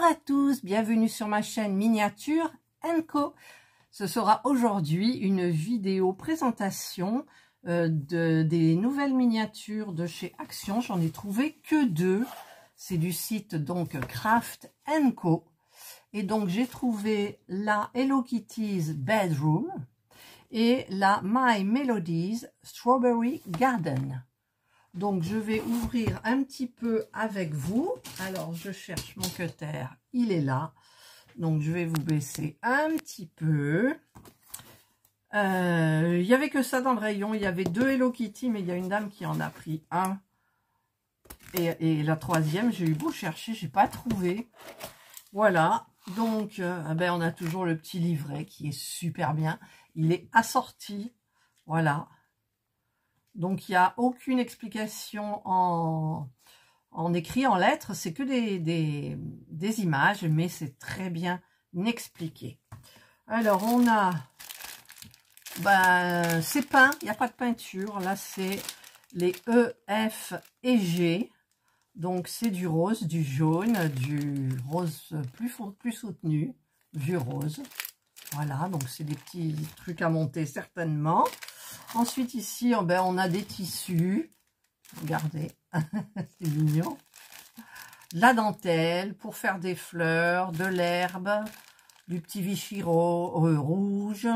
à tous, bienvenue sur ma chaîne Miniature Co. Ce sera aujourd'hui une vidéo présentation des nouvelles miniatures de chez Action. J'en ai trouvé que deux. C'est du site donc Craft & Co. Et donc j'ai trouvé la Hello Kitty's Bedroom et la My Melodies Strawberry Garden. Donc je vais ouvrir un petit peu avec vous. Alors je cherche mon cutter, il est là. Donc je vais vous baisser un petit peu. Il n'y avait que ça dans le rayon. Il y avait deux Hello Kitty, mais il y a une dame qui en a pris un. Et la troisième, j'ai eu beau chercher, j'ai pas trouvé. Voilà. Donc on a toujours le petit livret qui est super bien. Il est assorti. Voilà. Donc, il n'y a aucune explication en écrit, en lettres. C'est que des images, mais c'est très bien expliqué. Alors, on a... c'est peint. Il n'y a pas de peinture. Là, c'est les E, F et G. Donc, c'est du rose, du jaune, du rose plus soutenu, du rose. Voilà, donc c'est des petits trucs à monter certainement. Ensuite, ici, on a des tissus. Regardez, c'est mignon. De la dentelle pour faire des fleurs, de l'herbe, du petit Vichy rouge,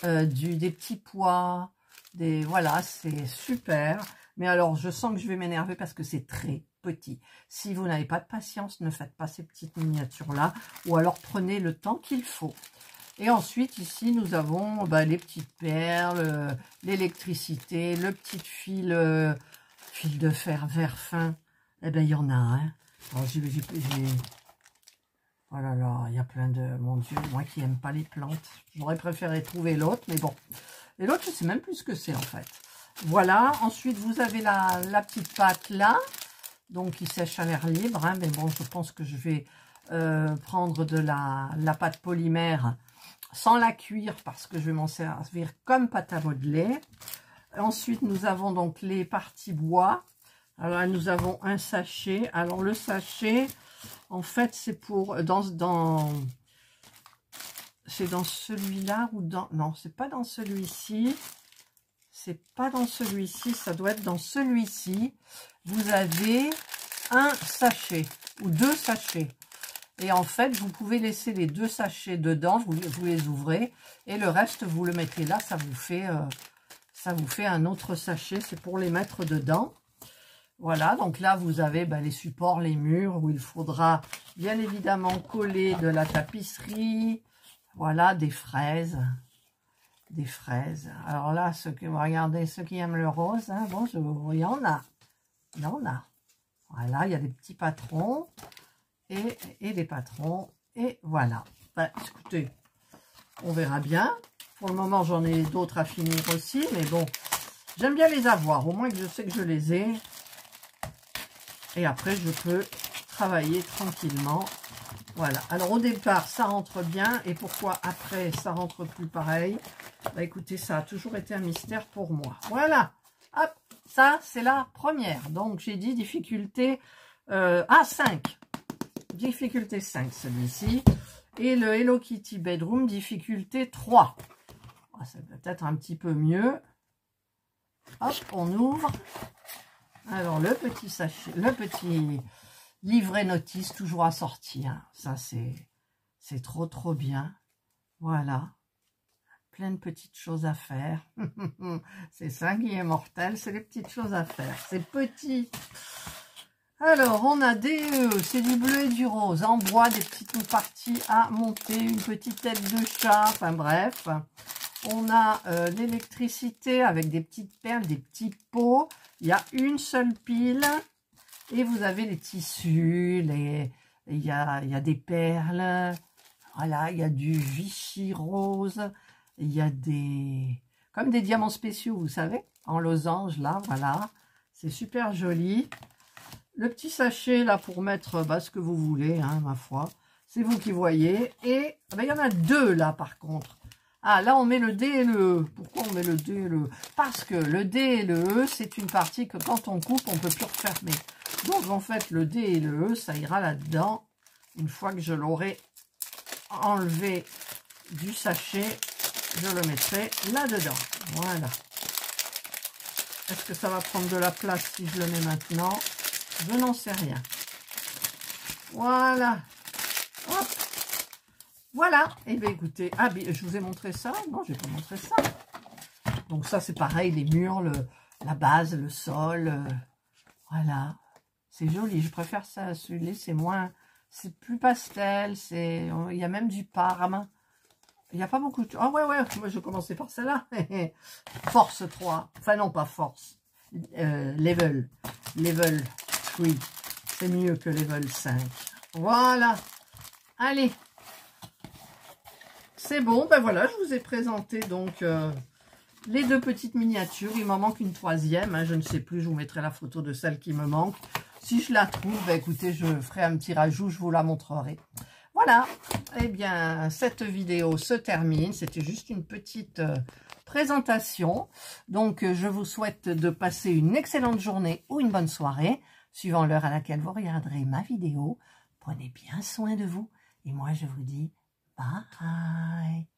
des petits pois. Voilà, c'est super. Mais alors, je sens que je vais m'énerver parce que c'est très petit. Si vous n'avez pas de patience, ne faites pas ces petites miniatures-là. Ou alors, prenez le temps qu'il faut. Et ensuite, ici, nous avons les petites perles, l'électricité, le petit fil de fer vert fin. Eh bien, il y en a un. Alors, oh là là, il y a plein de... Mon Dieu, moi qui n'aime pas les plantes. J'aurais préféré trouver l'autre, mais bon. Et l'autre, je ne sais même plus ce que c'est, en fait. Voilà. Ensuite, vous avez la petite pâte là. Donc, qui sèche à l'air libre. Hein, mais bon, je pense que je vais prendre de la pâte polymère sans la cuire parce que je vais m'en servir comme pâte à modeler. Ensuite, nous avons donc les parties bois. Alors là, nous avons un sachet. Alors le sachet, en fait, c'est pour c'est dans celui-là ou dans... Non, c'est pas dans celui-ci. C'est pas dans celui-ci, ça doit être dans celui-ci. Vous avez un sachet ou deux sachets. Et en fait, vous pouvez laisser les deux sachets dedans, vous les ouvrez, et le reste, vous le mettez là, ça vous fait un autre sachet, c'est pour les mettre dedans. Voilà, donc là, vous avez les supports, les murs, où il faudra bien évidemment coller de la tapisserie, voilà, des fraises. Des fraises. Alors là, regardez, ceux qui aiment le rose, hein, bonjour, il y en a. Il y en a. Voilà, il y a des petits patrons. Et des patrons, et voilà. Écoutez, on verra bien. Pour le moment, j'en ai d'autres à finir aussi, mais bon, j'aime bien les avoir, au moins que je sais que je les ai. Et après, je peux travailler tranquillement. Voilà. Alors, au départ, ça rentre bien, et pourquoi après, ça rentre plus pareil? Écoutez, ça a toujours été un mystère pour moi. Voilà. Hop, ça, c'est la première. Donc, j'ai dit difficulté 5. Difficulté 5, celui-ci. Et le Hello Kitty Bedroom, difficulté 3. Oh, ça peut être un petit peu mieux. Hop, on ouvre. Alors, le petit sachet, le petit livret notice, toujours assorti. Hein. Ça, c'est trop bien. Voilà. Plein de petites choses à faire. C'est ça qui est mortel, c'est les petites choses à faire. C'est petit. Alors, on a c'est du bleu et du rose, en bois, des petites parties à monter, une petite tête de chat, enfin bref. On a l'électricité avec des petites perles, des petits pots. Il y a une seule pile et vous avez les tissus, il y a des perles. Voilà, il y a du Vichy rose, il y a comme des diamants spéciaux, vous savez, en losange là, voilà. C'est super joli. Le petit sachet, là, pour mettre ce que vous voulez, hein, ma foi. C'est vous qui voyez. Et il y en a deux, là, par contre. Ah, là, on met le D et le E. Pourquoi on met le D et le E? Parce que le D et le E, c'est une partie que quand on coupe, on ne peut plus refermer. Donc, en fait, le D et le E, ça ira là-dedans. Une fois que je l'aurai enlevé du sachet, je le mettrai là-dedans. Voilà. Est-ce que ça va prendre de la place si je le mets maintenant? Je n'en sais rien. Voilà. Hop. Voilà. Et bien écoutez, ah, je vous ai montré ça? Non, je n'ai pas montré ça. Donc ça, c'est pareil, les murs, la base, le sol. Voilà. C'est joli. Je préfère ça, celui-là, c'est moins... C'est plus pastel. Il y a même du parme. Il n'y a pas beaucoup de... Ah ouais, moi je commençais par celle-là. Force 3. Enfin non, pas force. Level 3. C'est mieux que level 5. Voilà. Allez. C'est bon. Ben voilà, je vous ai présenté donc les deux petites miniatures. Il m'en manque une troisième. Hein, je ne sais plus. Je vous mettrai la photo de celle qui me manque. Si je la trouve, ben écoutez, je ferai un petit rajout. Je vous la montrerai. Voilà, eh bien, cette vidéo se termine. C'était juste une petite présentation. Donc, je vous souhaite de passer une excellente journée ou une bonne soirée, suivant l'heure à laquelle vous regarderez ma vidéo. Prenez bien soin de vous. Et moi, je vous dis bye.